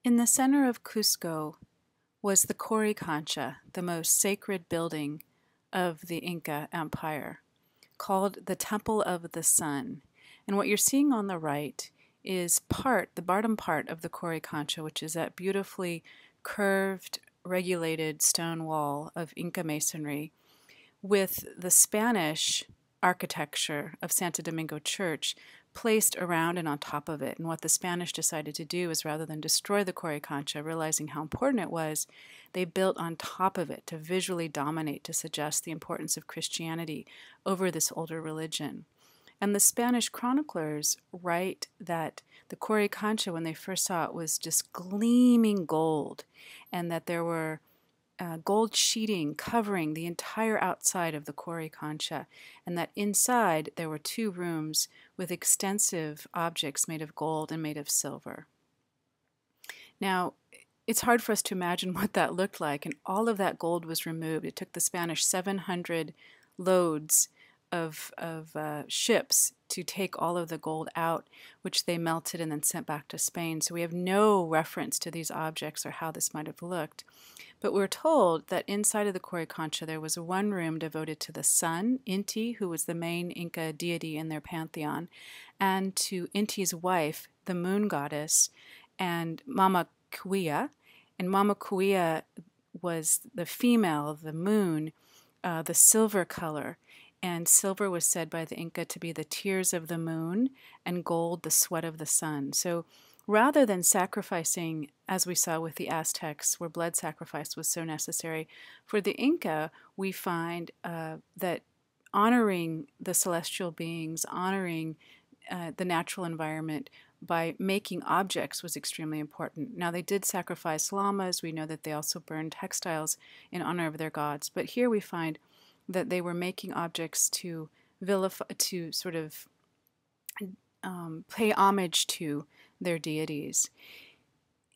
In the center of Cusco was the Coricancha, the most sacred building of the Inca Empire, called the Temple of the Sun. And what you're seeing on the right is the bottom part of the Coricancha, which is that beautifully curved, regulated stone wall of Inca masonry, with the Spanish architecture of Santo Domingo Church placed around and on top of it. And what the Spanish decided to do is, rather than destroy the Coricancha, realizing how important it was, they built on top of it to visually dominate, to suggest the importance of Christianity over this older religion. And the Spanish chroniclers write that the Coricancha, when they first saw it, was just gleaming gold, and that there were gold sheeting covering the entire outside of the Coricancha, and that inside there were 2 rooms with extensive objects made of gold and made of silver. Now, it's hard for us to imagine what that looked like, and all of that gold was removed. It took the Spanish 700 loads of ships to take all of the gold out, which they melted and then sent back to Spain. So we have no reference to these objects or how this might have looked. But we're told that inside of the Coricancha there was one room devoted to the sun, Inti, who was the main Inca deity in their pantheon, and to Inti's wife, the moon goddess, and Mama Kuia. And Mama Kuia was the female of the moon, the silver color. And silver was said by the Inca to be the tears of the moon, and gold the sweat of the sun. So rather than sacrificing, as we saw with the Aztecs, where blood sacrifice was so necessary, for the Inca, we find that honoring the celestial beings, honoring the natural environment by making objects was extremely important. Now, they did sacrifice llamas. We know that they also burned textiles in honor of their gods. But here we find that they were making objects to vilify, to sort of pay homage to their deities.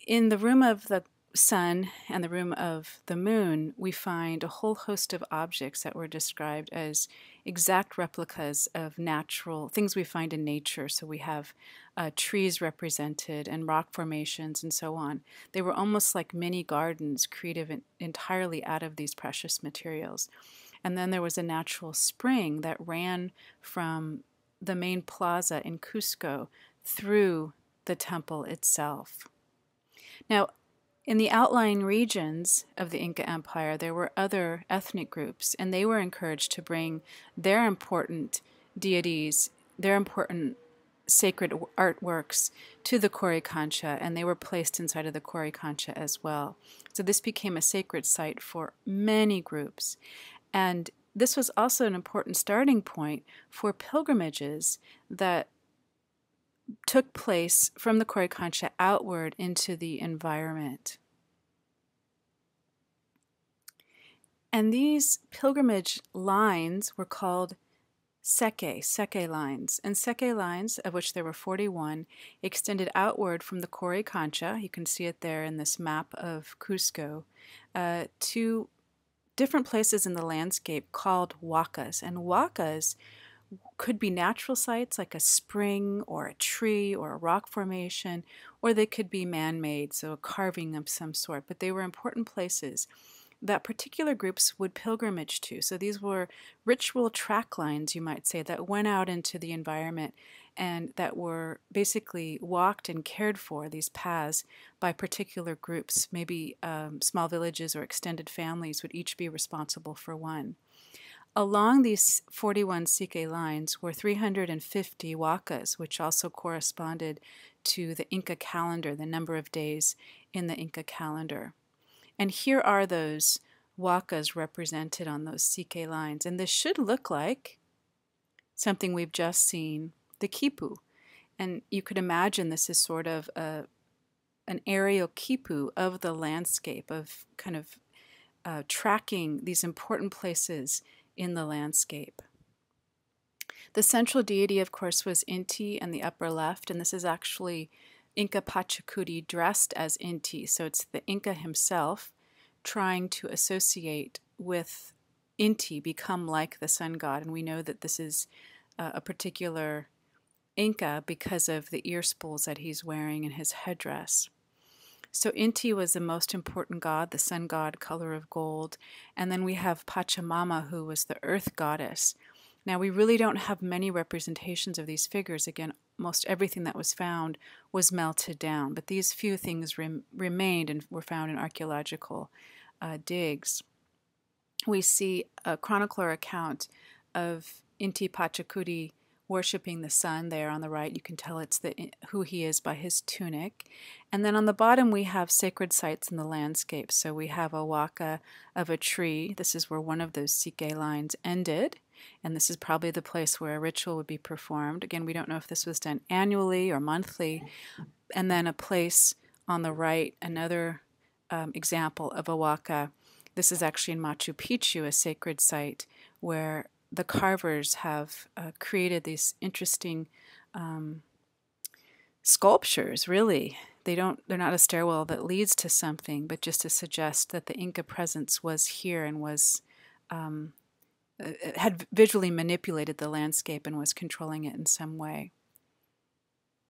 In the room of the sun and the room of the moon, we find a whole host of objects that were described as exact replicas of natural things we find in nature. So we have trees represented and rock formations and so on. They were almost like mini gardens created entirely out of these precious materials. And then there was a natural spring that ran from the main plaza in Cusco through the temple itself. Now, in the outlying regions of the Inca Empire, there were other ethnic groups, and they were encouraged to bring their important deities, their important sacred artworks to the Coricancha, and they were placed inside of the Coricancha as well. So this became a sacred site for many groups. And this was also an important starting point for pilgrimages that took place from the Coricancha outward into the environment. And these pilgrimage lines were called seke lines. And seke lines, of which there were 41, extended outward from the Coricancha, you can see it there in this map of Cusco, to different places in the landscape called huacas. And huacas could be natural sites like a spring or a tree or a rock formation, or they could be man-made, so a carving of some sort. But they were important places that particular groups would pilgrimage to. So these were ritual track lines, you might say, that went out into the environment and that were basically walked and cared for, these paths, by particular groups. Maybe small villages or extended families would each be responsible for one. Along these 41 seke lines were 350 huacas, which also corresponded to the Inca calendar, the number of days in the Inca calendar. And here are those huacas represented on those seke lines. And this should look like something we've just seen, the quipu. And you could imagine this is sort of an aerial quipu of the landscape, of kind of tracking these important places in the landscape. The central deity, of course, was Inti in the upper left, and this is actually Inca Pachacuti dressed as Inti. So it's the Inca himself trying to associate with Inti, become like the sun god. And we know that this is a particular Inca because of the ear spools that he's wearing in his headdress. So Inti was the most important god, the sun god, color of gold. And then we have Pachamama, who was the earth goddess. Now, we really don't have many representations of these figures. Again, most everything that was found was melted down, but these few things remained and were found in archaeological digs. We see a chronicler account of Inti Pachacudi worshiping the sun there on the right. You can tell it's who he is by his tunic. And then on the bottom we have sacred sites in the landscape. So we have a huaca of a tree. This is where one of those Psique lines ended. And this is probably the place where a ritual would be performed. Again, we don't know if this was done annually or monthly. And then a place on the right, another example of a huaca. This is actually in Machu Picchu, a sacred site where the carvers have created these interesting sculptures, really. They're not a stairwell that leads to something, but just to suggest that the Inca presence was here and was had visually manipulated the landscape and was controlling it in some way.